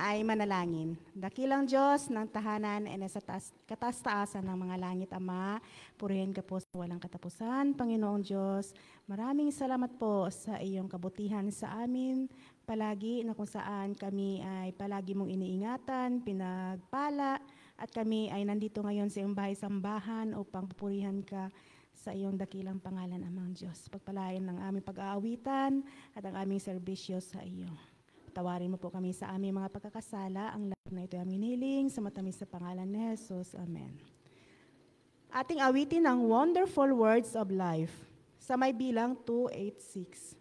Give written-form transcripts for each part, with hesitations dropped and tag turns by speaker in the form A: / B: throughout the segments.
A: ay manalangin. Dakilang Diyos ng tahanan ay nasa kataas-taasan ng mga langit, Ama. Purihin ka po sa walang katapusan, Panginoong Diyos. Maraming salamat po sa iyong kabutihan sa amin palagi na kung saan kami ay palagi mong iniingatan, pinagpala, at kami ay nandito ngayon sa iyong bahay-sambahan upang pupurihan ka sa iyong dakilang pangalan, Amang Diyos. Pagpalain ng aming pag-aawitan at ang aming serbisyo sa iyo. Tawarin mo po kami sa aming mga pagkakasala. Ang lahat na ito ay aming hiniling sa matamis sa pangalan ni Jesus. Amen. Ating awitin ang Wonderful Words of Life sa may bilang 286.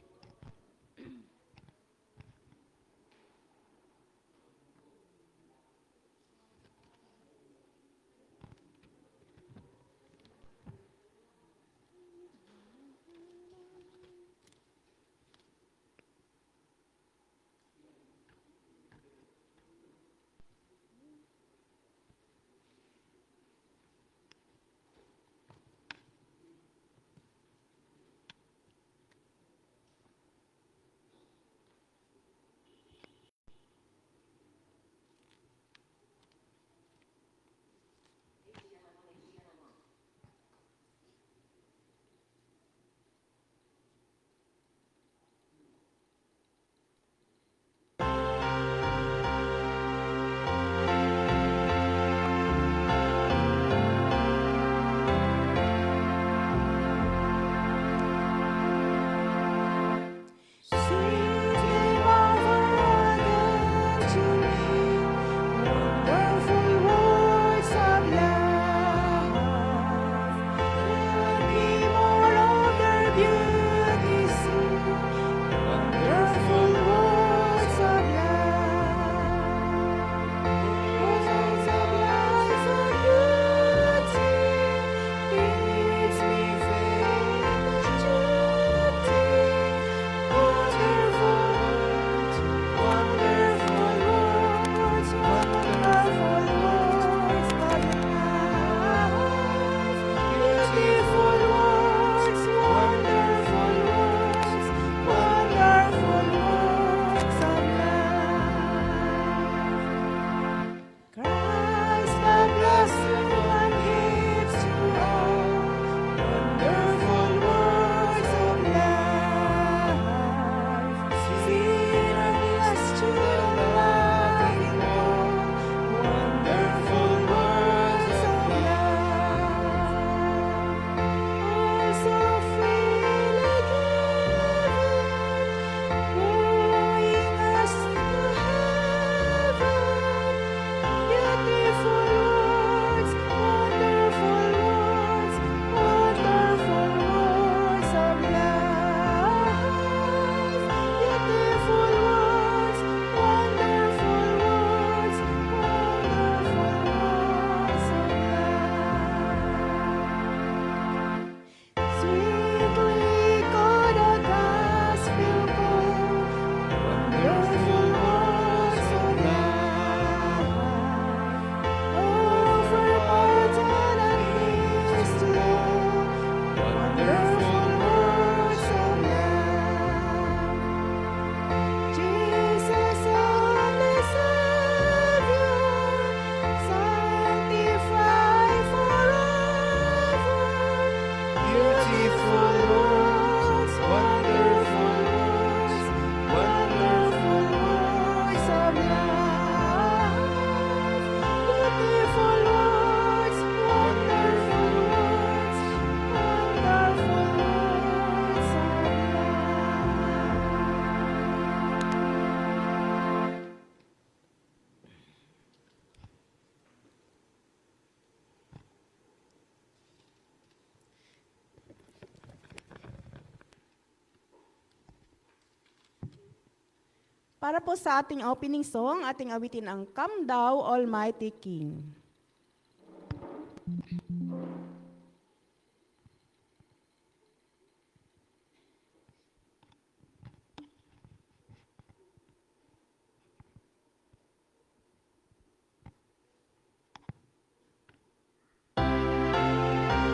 A: Para po sa ating opening song, ating awitin ang Come Thou Almighty King.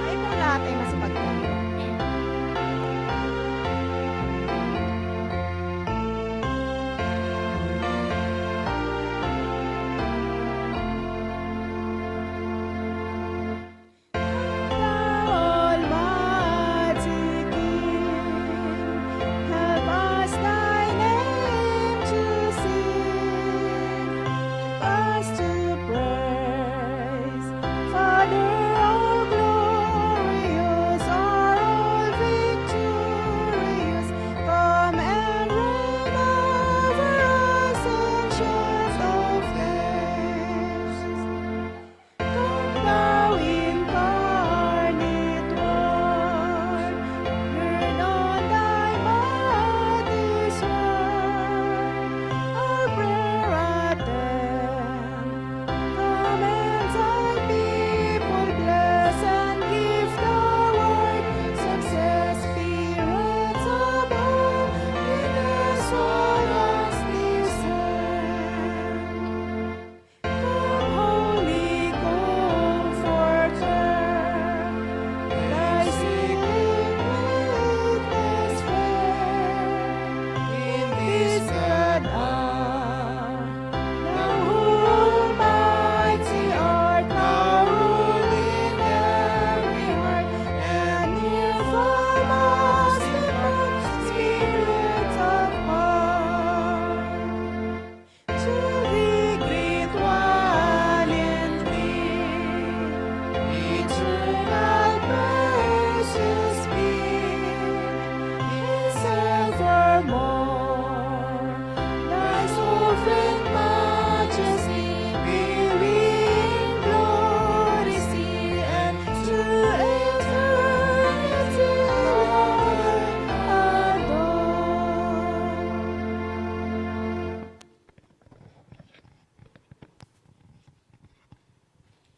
A: Ay po lahat ay masipagkano.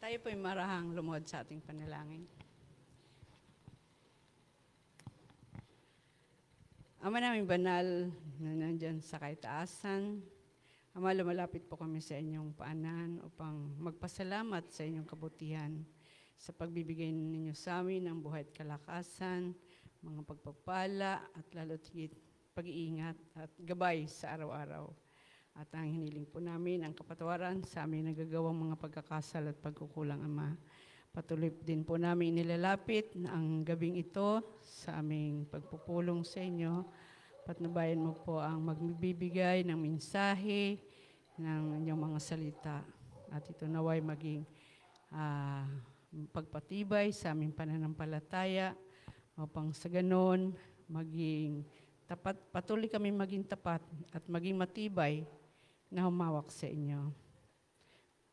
B: Tayo po'y marahang lumuhod sa ating panalangin. Ama naming banal na nandyan sa kaitaasan, Ama, lumalapit po kami sa inyong paanan upang magpasalamat sa inyong kabutihan sa pagbibigay ninyo sa amin ng buhay at kalakasan, mga pagpapala at lalo't higit pag-iingat at gabay sa araw-araw. At ang hiniling po namin ang kapatawaran sa aming nagagawang mga pagkakasal at pagkukulang, Ama. Patuloy din po namin nilalapit ang gabing ito sa aming pagpupulong sa inyo. Patnubayan mo po ang magbibigay ng mensahe ng inyong mga salita. At ito naway maging pagpatibay sa aming pananampalataya upang sa ganon maging tapat, patuloy kami maging tapat at maging matibay na humawak sa inyo.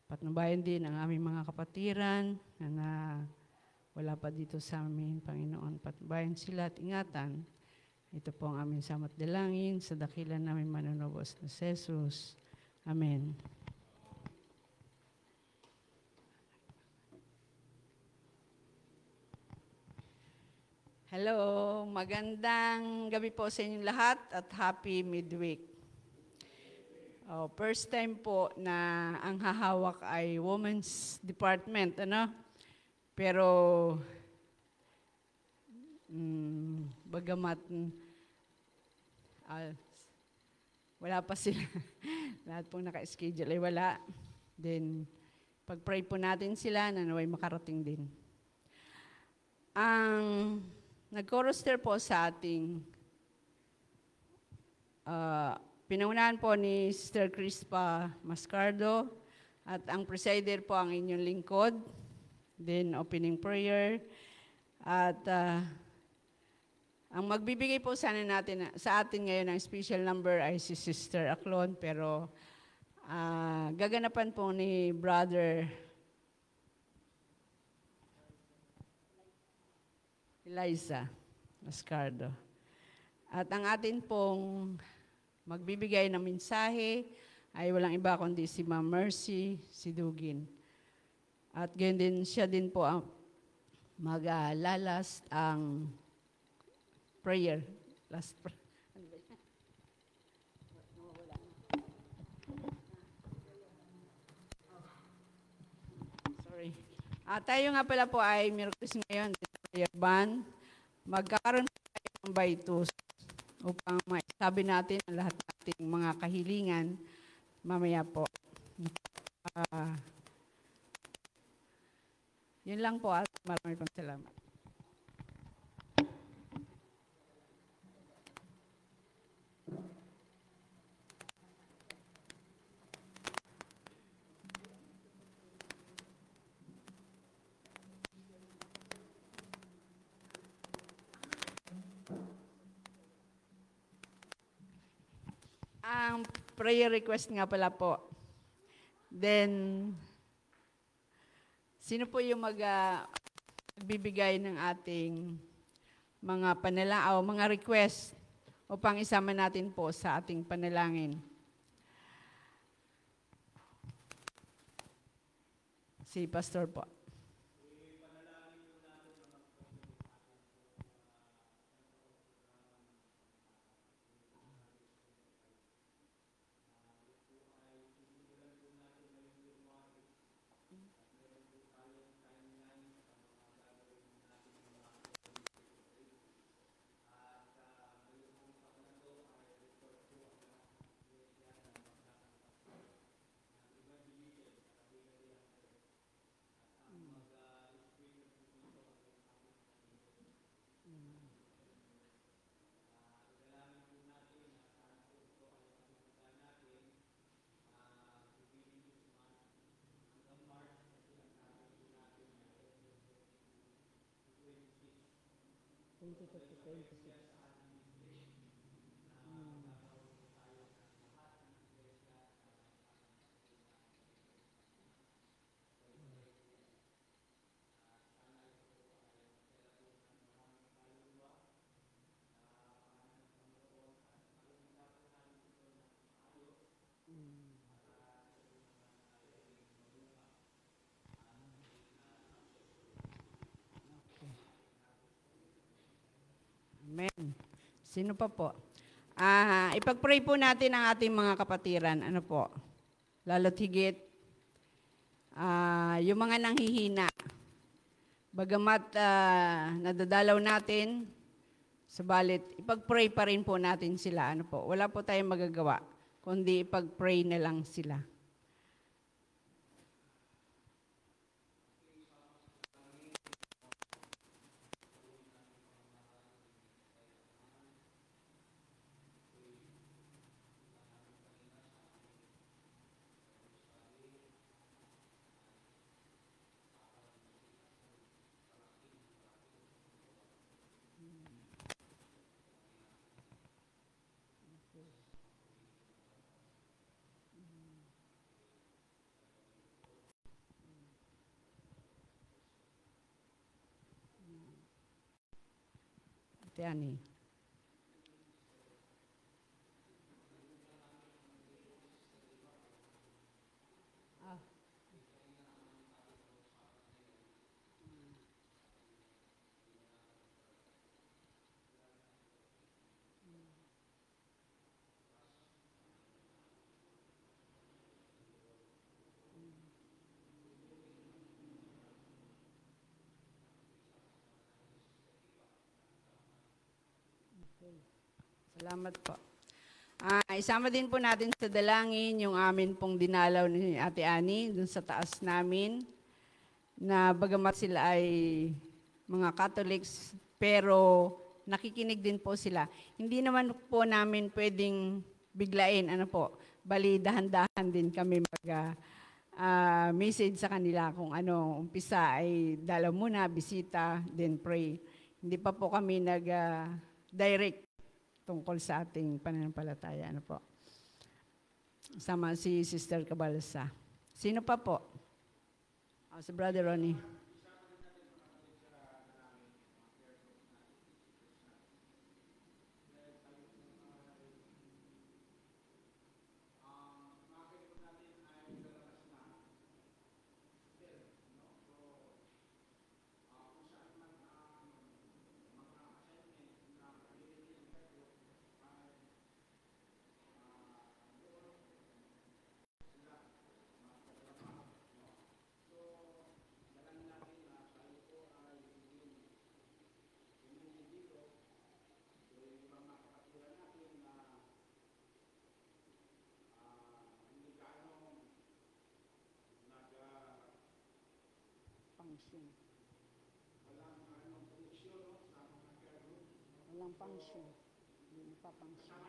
B: Patnubayan din ang aming mga kapatiran na wala pa dito sa amin, Panginoon. Patnubayan sila at ingatan. Ito po ang aming samat dalangin sa dakilan namin manunubos na Jesus. Amen. Hello, magandang gabi po sa inyong lahat at happy midweek. First time po na ang hahawak ay Women's Department, ano? Pero bagamat wala pa sila. Lahat pong naka-schedule ay wala. Then, pag-pray po natin sila na naway makarating din. Ang nag-chorister po sa ating pinaunahan po ni Sister Crispa Mascardo at ang presider po ang inyong lingkod. Then, opening prayer. At ang magbibigay po sana natin sa atin ngayon ng special number ay si Sister Aclon, pero gaganapan po ni Brother Eliza Mascardo. At ang atin pong magbibigay ng mensahe ay walang iba kundi si Ma'am Mercy Sidugin. At gayon din siya din po ang mag-lalas ang prayer. Last prayer. Sorry. Tayo nga pala po ay Miyerkules ngayon sa prayer band. Magkakaroon tayo ng baitus upang maisabi natin ang lahat nating mga kahilingan mamaya po. Yun lang po at maraming pang salamat. Ang prayer request nga pala po. Then, sino po yung magbibigay ng ating mga mga request upang isama natin po sa ating panalangin? Si Pastor po. Sino pa po? Ipag-pray po natin ang ating mga kapatiran. Ano po? Lalo't higit, yung mga nanghihina. Bagamat nadadalaw natin, subalit ipag-pray pa rin po natin sila. Ano po? Wala po tayong magagawa, kundi ipag-pray na lang sila. Ate Ani. Salamat po. Isama din po natin sa dalangin yung amin pong dinalaw ni Ate Ani dun sa taas namin na bagamat sila ay mga Catholics pero nakikinig din po sila. Hindi naman po namin pwedeng biglain, ano po, bali dahan-dahan din kami message sa kanila kung ano, umpisa ay dalaw muna, bisita, then pray. Hindi pa po kami direct tungkol sa ating pananampalataya. Ano po? Sama si Sister Cabalsa. Sino pa po? Si Brother Ronnie. Function. Walang function. Hindi pa function.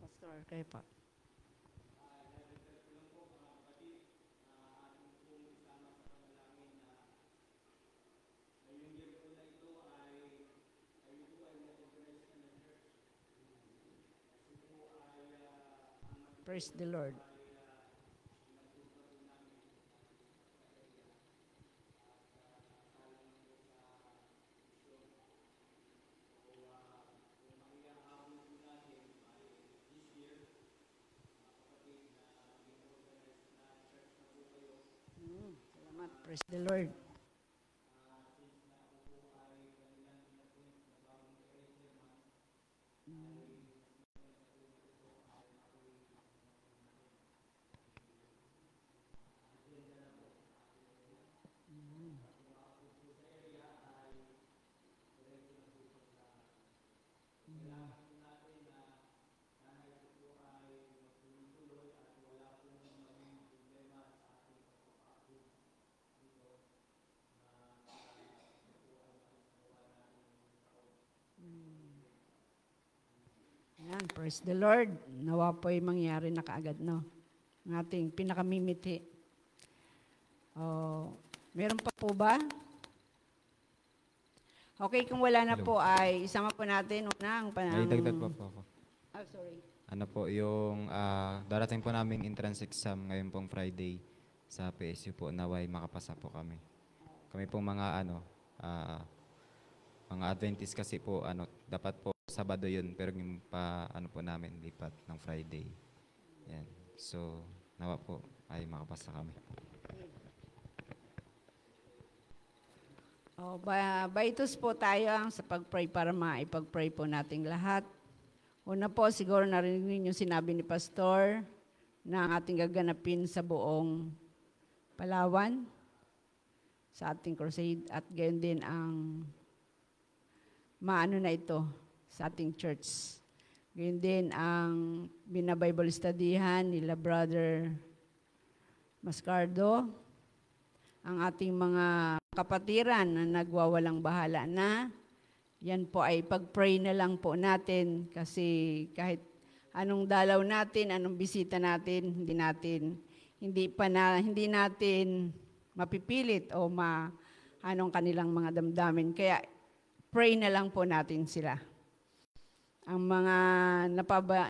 B: Pastor, kayo pa. Praise the Lord. Salamat. Praise the Lord. Yan, praise the Lord. Nawa po'y mangyari na kaagad, no? Ang ating pinakamimiti. Meron pa po ba? Okay, kung wala na po ay isama po natin una ang
C: Ay, dagdag pa po ako.
B: Sorry.
C: Ano po, yung darating po namin entrance exam ngayon pong Friday sa PSU po, naway makapasa po kami. Kami pong mga mga Adventist kasi po, dapat po Sabado yun, pero yung po namin, lipat ng Friday. Yan. So, nawa po ay makapasa kami.
B: Baitos po tayo sa pag-pray para maipag-pray po nating lahat. Una po, siguro narinig ninyo sinabi ni Pastor na ang ating gaganapin sa buong Palawan, sa ating crusade, at gayon din ang maano na ito sa ating church. Gayon din ang binabible studyhan nila Brother Mascardo, ang ating mga kapatiran na nagwawalang bahala na. Yan po ay pag-pray na lang po natin kasi kahit anong dalaw natin, anong bisita natin, hindi natin mapipilit o anong kanilang mga damdamin. Kaya pray na lang po natin sila. Ang mga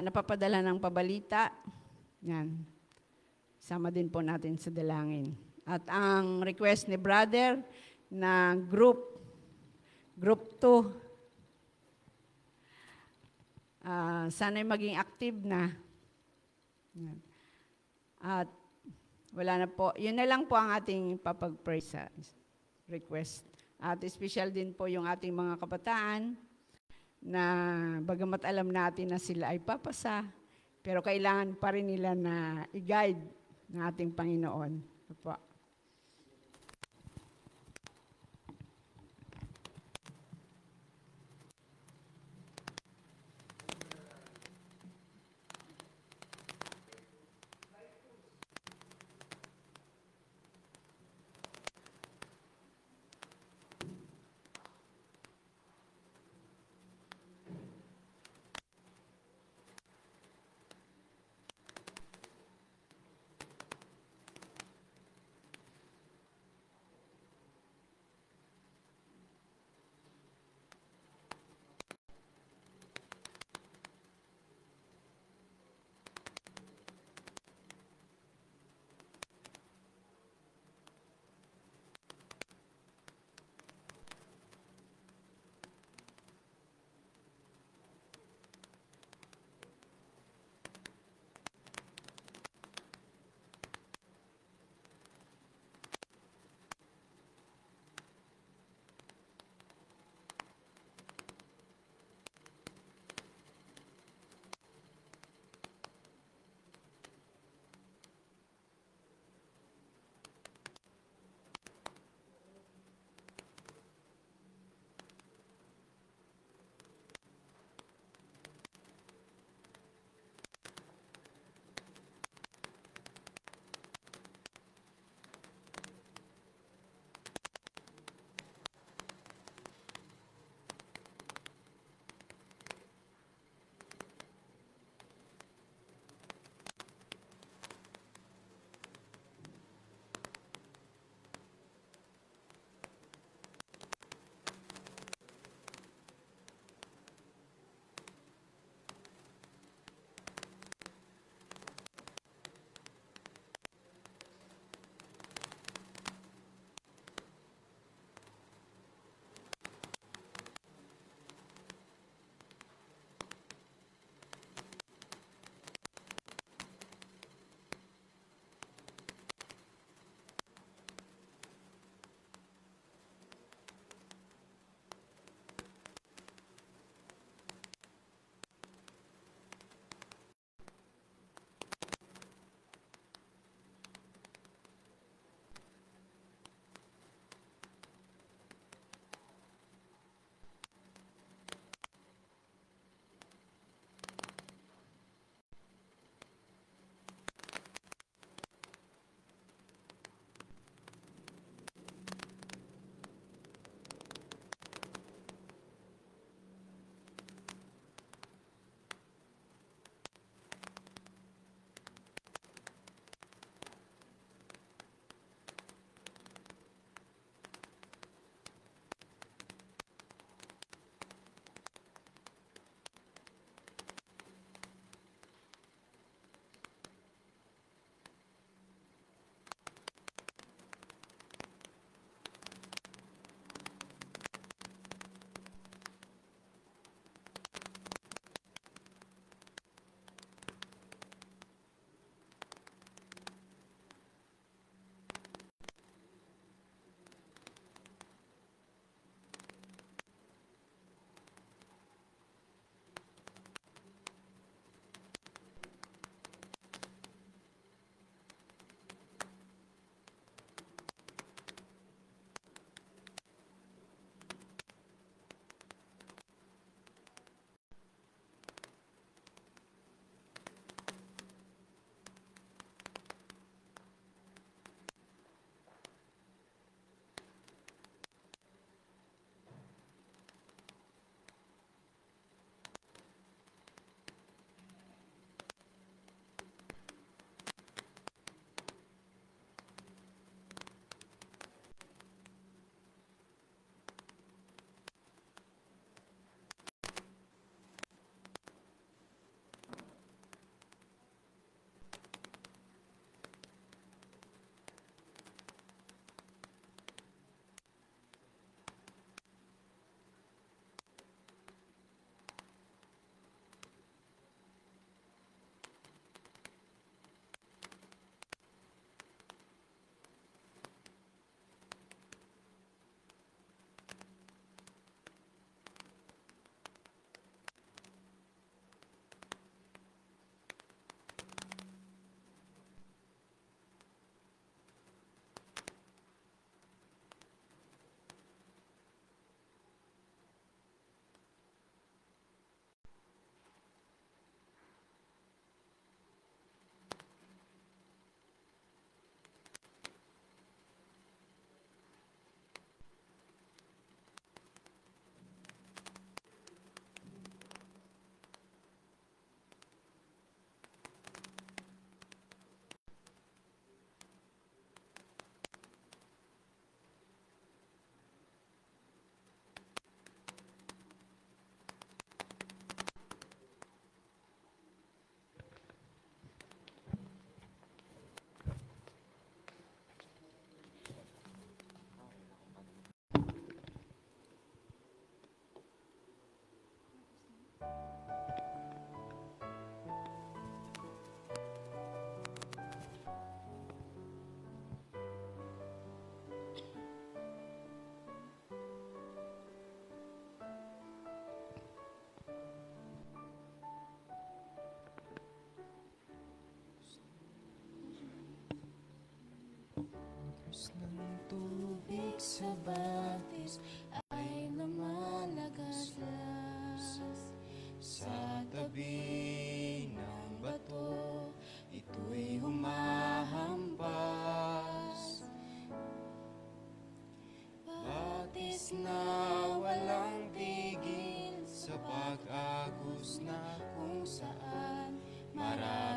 B: napapadala ng pabalita, yan, sama din po natin sa dalangin. At ang request ni Brother na group 2, sana'y maging active na. Yan. At wala na po. Yun na lang po ang ating papag-pray sa request. At special din po yung ating mga kabataan na bagamat alam natin na sila ay papasa, pero kailangan pa rin nila na i-guide ng ating Panginoon. Opo.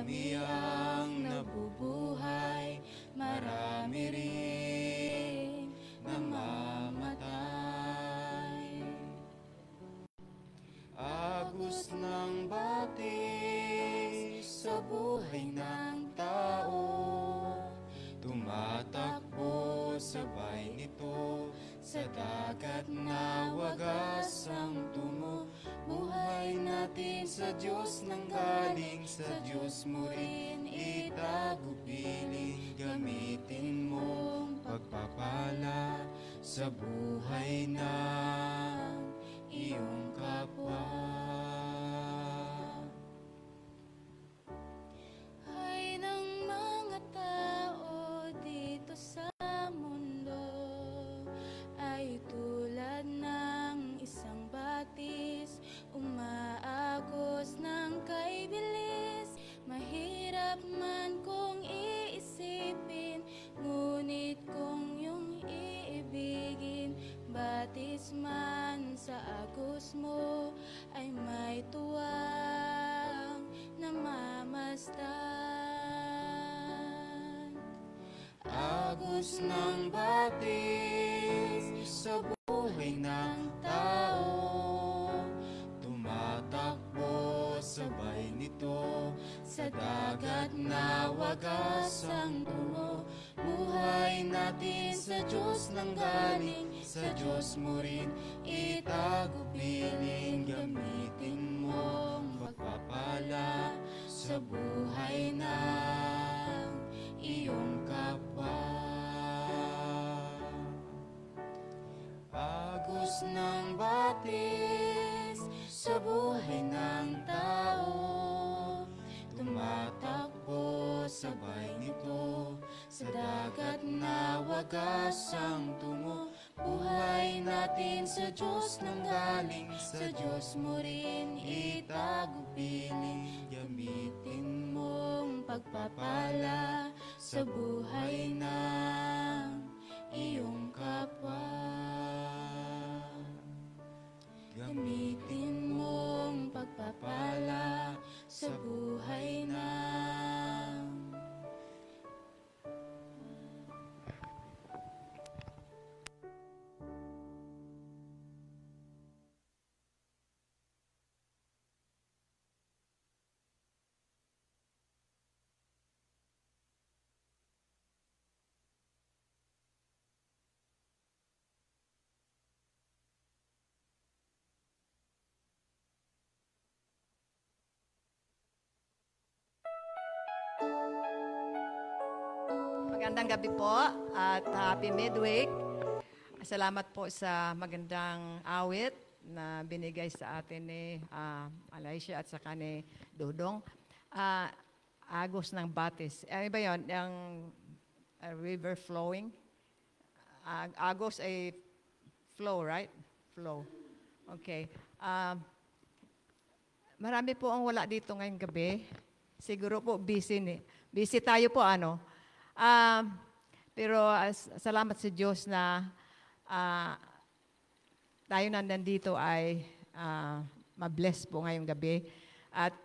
D: Marami ang nabubuhay, marami rin namamatay. Agos ng batis sa buhay ng tao, tumatakbo sabay nito sa dagat na wagas ang tungo. Buhay natin sa Diyos nang galing, sa Diyos mo rin itagupiling. Gamitin mong pagpapala sa buhay ng iyong kapwa. Hay ng mga tao dito sa mundo ay tulad ng isang batis, umaagos ng kay bilis. Mahirap man kung iisipin, ngunit kung iyong iibigin, batis man sa agos mo ay may tuwang namamasdan. Agos ng batis sa buhay ng tao, tumatakbo sabay nito sa dagat na wagas ang tungo. Buhay natin sa Diyos nang galing, sa Diyos mo rin itagupiling. Gamitin mong pagpapala sa buhay ng iyong kapwa. Agos ng batis sa buhay ng tao, tumatakbo sabay nito sa dagat na wagas ang tungo. Buhay natin sa Diyos nang galing, sa Diyos mo rin itagupiling. Gamitin mong pagpapala sa buhay ng iyong kapwa. Gamitin mong pagpapala sa buhay ng
E: Magandang gabi po at happy midweek. Salamat po sa magandang awit na binigay sa atin ni Alicia at saka ni Dudong. Agos ng batis. Ano ba yun? Yung river flowing? Agos ay flow, right? Flow. Okay. Marami po ang wala dito ngayong gabi. Siguro po busy. Busy tayo po ano. Pero salamat sa Diyos na tayo nandito ay mabless po ngayong gabi. At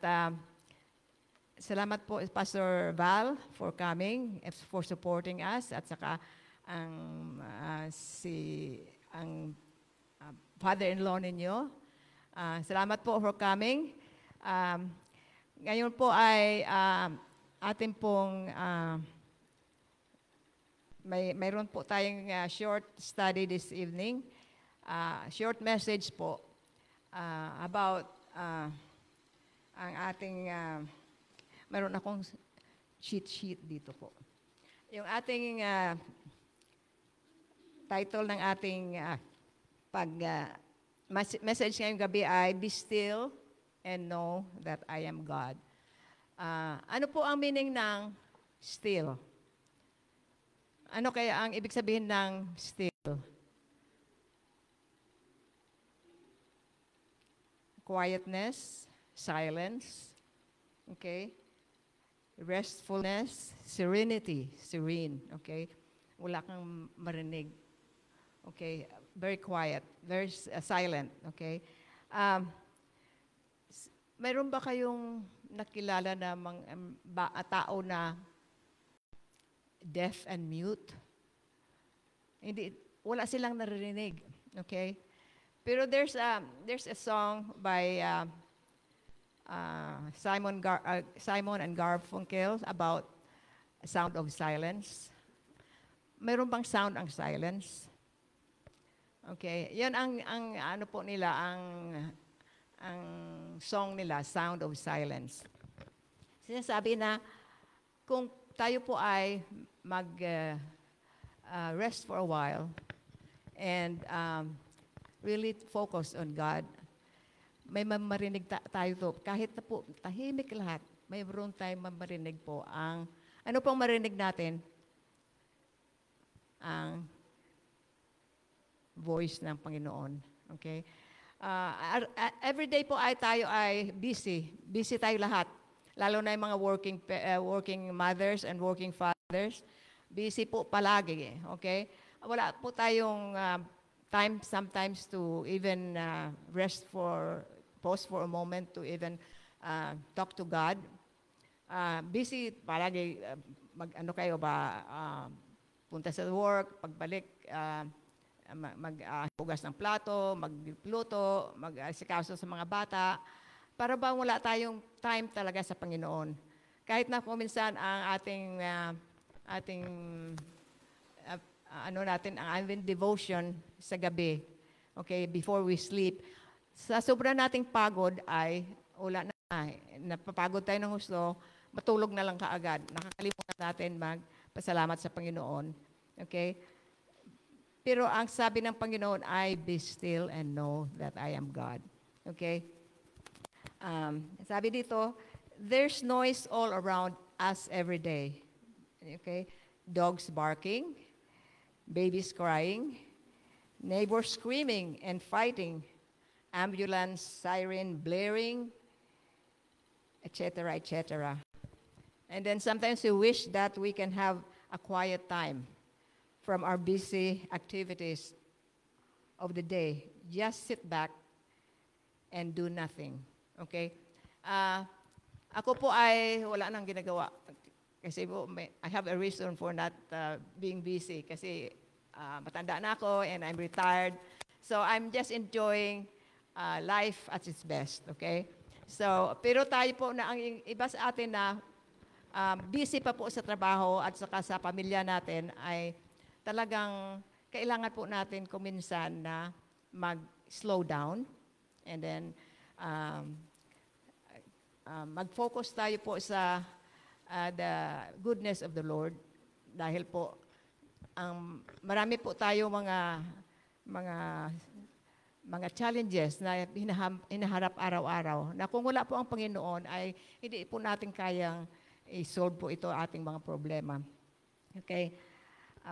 E: salamat po Pastor Val for coming, for supporting us, at saka ang father-in-law ninyo. Salamat po for coming. Ngayon po ay atin pong mayroon po tayong short study this evening. Short message po about ang ating, mayroon akong cheat sheet dito po. Yung ating title ng ating message ngayong gabi ay Be Still and Know That I Am God. Ano po ang meaning ng still? Ano kaya ang ibig sabihin ng still? Quietness, silence, okay? Restfulness, serenity, serene, okay? Wala kang marinig. Okay, very quiet, very silent, okay? Mayroon ba kayong nakilala na tao na deaf and mute. Wala silang naririnig. Okay? Pero there's a song by Simon and Garfunkel about sound of silence. Meron bang sound ang silence? Okay, yan ang ano po nila, ang song nila, Sound of Silence. Sinasabi na kung tayo po ay rest for a while and really focus on God, may marinig tayo to. Kahit na po tahimik lahat, mayroon tayong marinig po ano pong marinig natin? Ang voice ng Panginoon. Okay? Every day po tayo ay busy. Busy tayo lahat. Lalo na yung mga working mothers and working fathers. Busy po palagi. Okay? Wala po tayong time sometimes to even pause for a moment to even talk to God. Busy palagi. Punta sa work, pagbalik, maghugas ng plato, magluto, mag-asikaso sa mga bata, para ba wala tayong time talaga sa Panginoon. Kahit na kung minsan ang ating devotion sa gabi, okay, before we sleep, sa sobra nating pagod ay wala na, napapagod tayo ng gusto, matulog na lang kaagad. Nakakalimutan natin magpasalamat sa Panginoon. Okay? Pero ang sabi ng Panginoon ay, be still and know that I am God. Okay? Sabi dito, there's noise all around us every day. Okay? Dogs barking, babies crying, neighbors screaming and fighting, ambulance siren blaring, etc., etc. And then sometimes we wish that we can have a quiet time from our busy activities of the day. Just sit back and do nothing. Okay? Ako po ay wala nang ginagawa. Kasi po, I have a reason for not being busy. Kasi matanda na ako and I'm retired. So I'm just enjoying life at its best. Okay? So, pero tayo po na ang iba sa atin na busy pa po sa trabaho at saka sa pamilya natin ay talagang kailangan po natin kuminsan na mag-slow down and then mag-focus tayo po sa the goodness of the Lord dahil po marami po tayo mga challenges na hinaharap araw-araw na kung wala po ang Panginoon ay hindi po natin kayang i-solve po ito ating mga problema. Okay?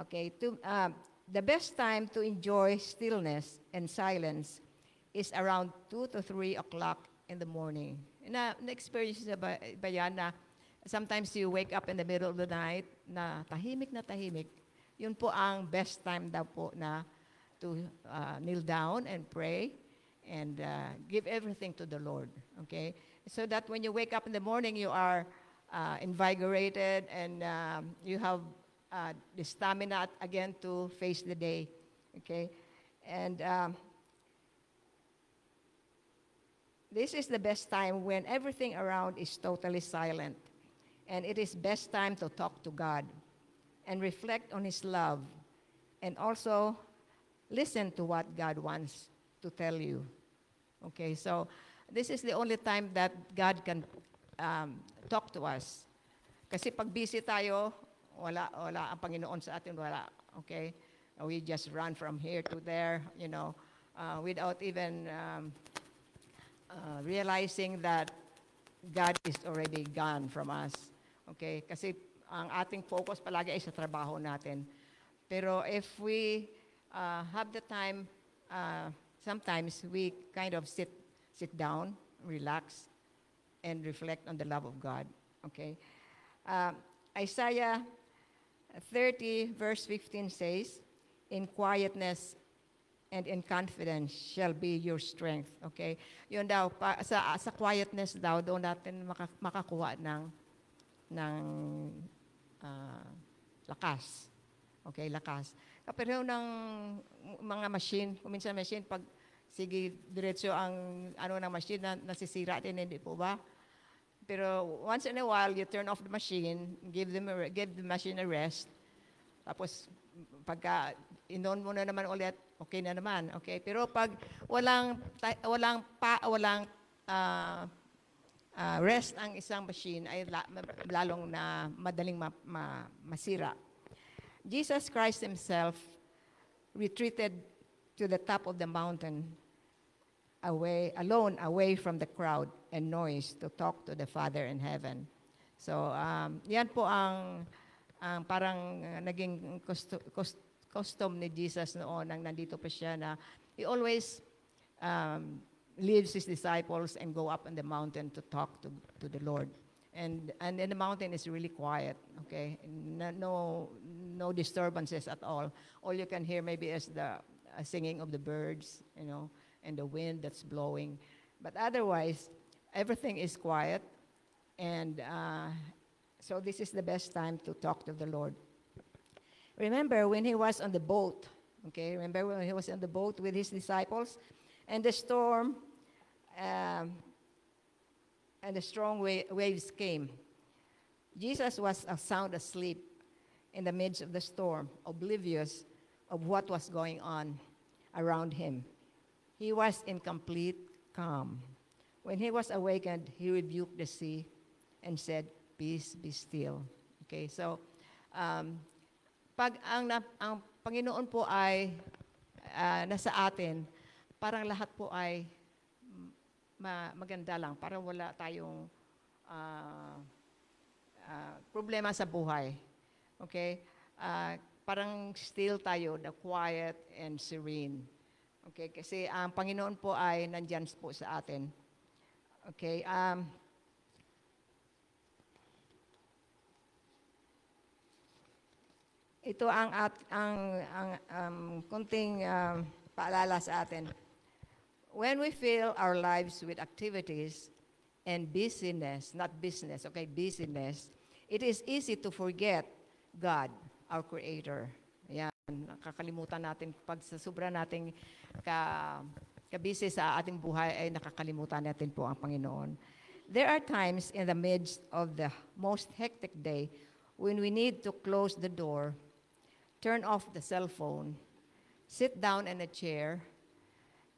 E: Okay. The best time to enjoy stillness and silence is around 2 to 3 o'clock in the morning. Na-experience ba yan na sometimes you wake up in the middle of the night na tahimik. Yun po ang best time daw po na to kneel down and pray and give everything to the Lord. Okay? So that when you wake up in the morning, you are invigorated and you have the stamina again to face the day. Okay? And this is the best time when everything around is totally silent. And it is best time to talk to God and reflect on His love and also listen to what God wants to tell you. Okay, so this is the only time that God can talk to us. Kasi pag busy tayo, wala ang Panginoon sa atin, wala. Okay? We just run from here to there, without even realizing that God is already gone from us. Okay? Kasi ang ating focus palagi ay sa trabaho natin. Pero if we have the time, sometimes we kind of sit down, relax, and reflect on the love of God. Okay? Isaiah 30 verse 15 says, "In quietness and in confidence shall be your strength. Okay? Yun daw, sa quietness daw, doon natin makakuha ng lakas. Okay, lakas. Kapag ng mga machine, kuminsan machine, pag sige, diretso ang ng machine na nasisira din, hindi po ba? Pero once in a while, you turn off the machine, give the machine a rest, tapos pagka inon mo na naman ulit, okay na naman, okay? Pero pag walang rest ang isang machine, ay lalong na madaling masira. Jesus Christ himself retreated to the top of the mountain, away from the crowd and noise, to talk to the Father in heaven. So, yan po ang parang naging custom ni Jesus noon nang nandito pa siya, na he always leaves his disciples and go up on the mountain to talk to the Lord. And in the mountain is really quiet, okay? No disturbances at all. All you can hear maybe is the singing of the birds, and the wind that's blowing. But otherwise, everything is quiet. And so this is the best time to talk to the Lord. Remember when he was on the boat, okay? Remember when he was on the boat with his disciples, and the storm and the strong waves came. Jesus was sound asleep in the midst of the storm, oblivious of what was going on around him. He was in complete calm. When he was awakened, he rebuked the sea and said, "Peace, be still." Okay, so pag ang Panginoon po ay nasa atin, parang lahat po ay maganda lang, para wala tayong problema sa buhay. Okay? Parang still tayo, the quiet and serene. Okay? Kasi ang Panginoon po ay nandyan po sa atin. Okay? Ito ang konting paalala sa atin. When we fill our lives with activities and busyness, not business, okay, busyness, it is easy to forget God, our Creator. Ayan, nakakalimutan natin, pag sa sobra nating kabisi sa ating buhay, ay nakakalimutan natin po ang Panginoon. There are times in the midst of the most hectic day when we need to close the door, turn off the cell phone, sit down in a chair,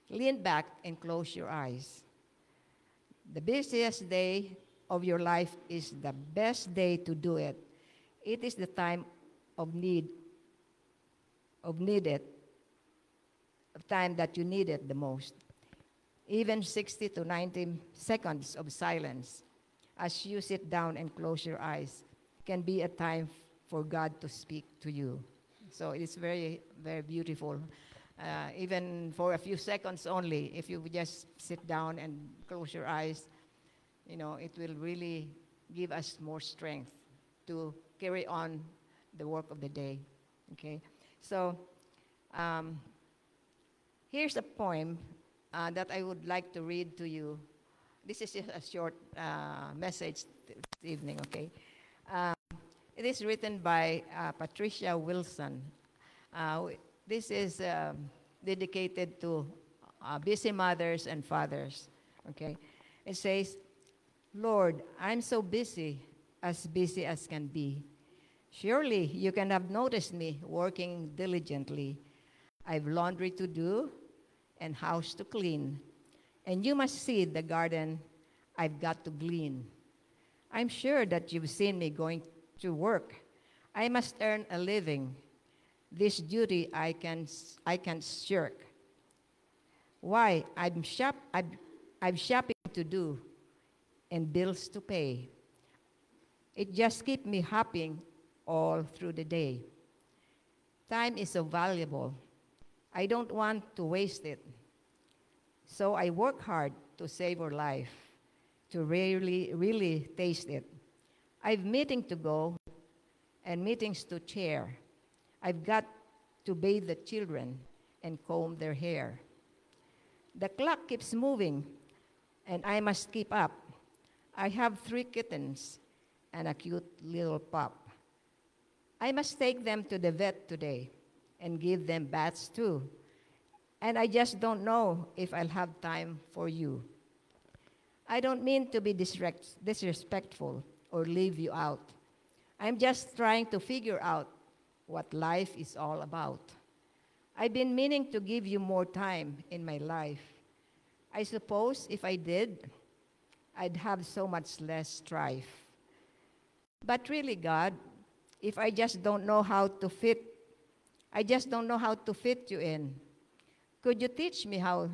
E: lean back and close your eyes. The busiest day of your life is the best day to do it. It is the time of time that you need it the most. Even 60 to 90 seconds of silence as you sit down and close your eyes can be a time for God to speak to you. So it's very, very beautiful. Even for a few seconds only, if you just sit down and close your eyes, it will really give us more strength to carry on the work of the day. Okay? So, here's a poem that I would like to read to you. This is just a short message this evening, okay? It is written by Patricia Wilson. This is dedicated to busy mothers and fathers, okay? It says, "Lord, I'm so busy as can be. Surely you can have noticed me working diligently. I've laundry to do and house to clean, and you must see the garden I've got to glean. I'm sure that you've seen me going to work. I must earn a living. This duty I can shirk. Why? I've shopping to do and bills to pay. It just keeps me hopping all through the day. Time is so valuable. I don't want to waste it. So I work hard to save our life, to really taste it. I've meeting to go and meetings to chair. I've got to bathe the children and comb their hair. The clock keeps moving, and I must keep up. I have 3 kittens and a cute little pup. I must take them to the vet today and give them baths too. And I just don't know if I'll have time for you. I don't mean to be disrespectful or leave you out. I'm just trying to figure out what life is all about. I've been meaning to give you more time in my life. I suppose if I did, I'd have so much less strife. But really, God, if I just don't know how to fit you in, could you teach me how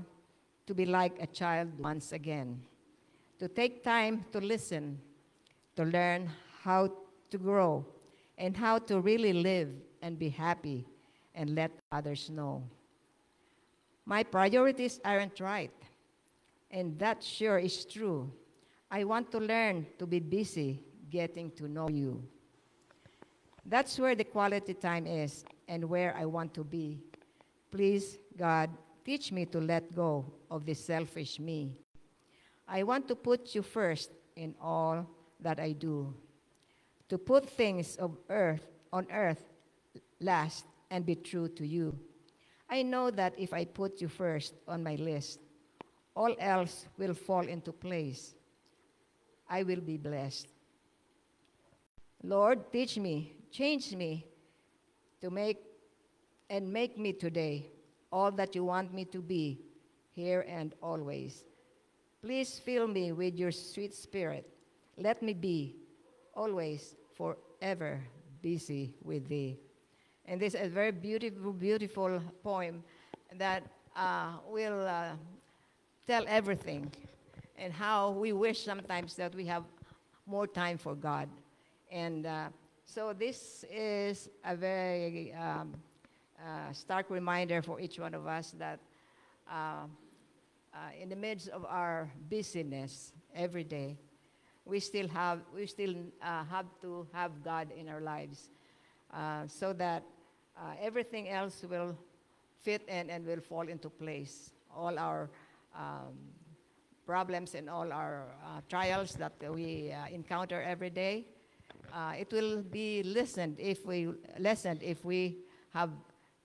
E: to be like a child once again? To take time to listen, to learn how to grow, and how to really live and be happy and let others know. My priorities aren't right, and that sure is true. I want to learn to be busy getting to know you. That's where the quality time is and where I want to be. Please, God, teach me to let go of this selfish me. I want to put you first in all that I do, to put things on earth last and be true to you. I know that if I put you first on my list, all else will fall into place. I will be blessed. Lord, teach me, change me to make me today all that you want me to be, here and always. Please fill me with your sweet spirit. Let me be always, forever busy with thee. And this is a very beautiful, beautiful poem that will tell everything and how we wish sometimes that we have more time for God. And so this is a very stark reminder for each one of us that in the midst of our busyness every day, we still have to have God in our lives, so that everything else will fit and will fall into place. All our problems and all our trials that we encounter every day, it will be lessened if we have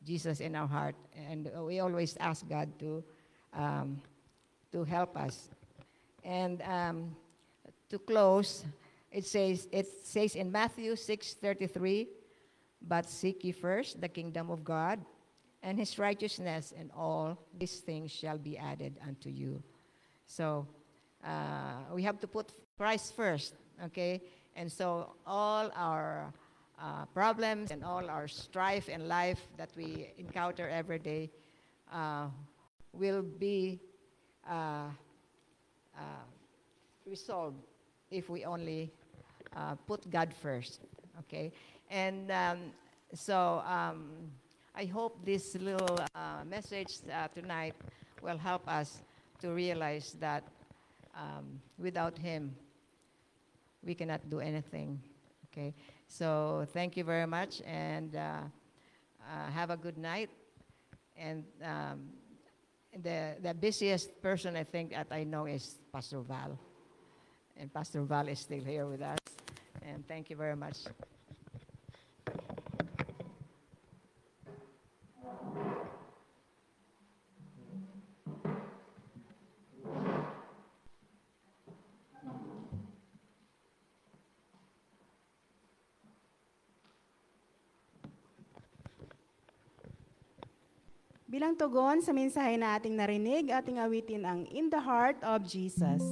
E: Jesus in our heart, and we always ask God to help us. And to close, it says in Matthew 6:33, "But seek ye first the kingdom of God and his righteousness, and all these things shall be added unto you." So we have to put Christ first, okay? And so all our problems and all our strife in life that we encounter every day will be resolved if we only put God first, okay? And so I hope this little message tonight will help us to realize that without him, we cannot do anything, okay? So thank you very much, and have a good night. And the busiest person I think that I know is Pastor Val. And Pastor Val is still here with us. And thank you very much.
A: Bilang tugon sa mensahe na ating narinig, ating awitin ang In the Heart of Jesus.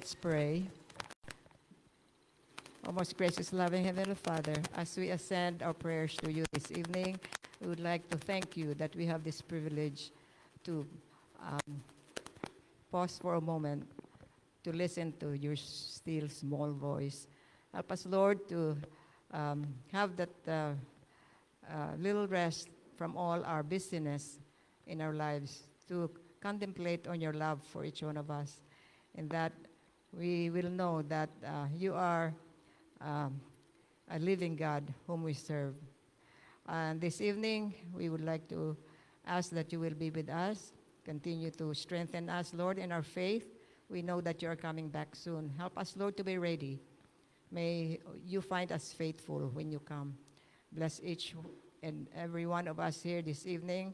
E: Let's pray. O most gracious, loving Heavenly Father, as we ascend our prayers to you this evening, we would like to thank you that we have this privilege to pause for a moment to listen to your still small voice. Help us, Lord, to have that little rest from all our busyness in our lives, to contemplate on your love for each one of us, and that we will know that you are a living God whom we serve. And this evening, we would like to ask that you will be with us, continue to strengthen us, Lord, in our faith. We know that you are coming back soon. Help us, Lord, to be ready. May you find us faithful when you come. Bless each and every one of us here this evening.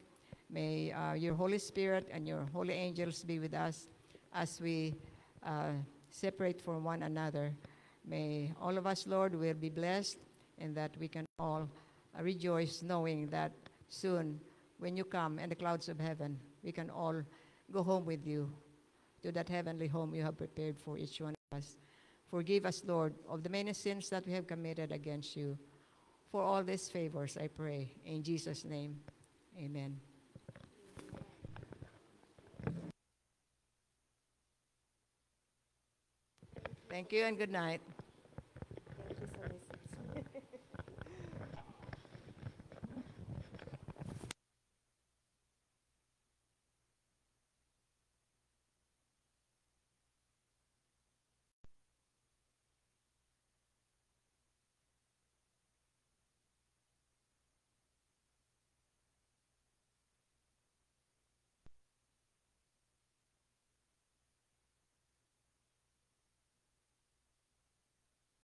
E: May your Holy Spirit and your holy angels be with us as we separate from one another. May all of us, Lord, will be blessed, and that we can all rejoice knowing that soon, when you come in the clouds of heaven, we can all go home with you to that heavenly home you have prepared for each one of us. Forgive us, Lord, of the many sins that we have committed against you. For all these favors, I pray. In Jesus' name, amen. Thank you and good night.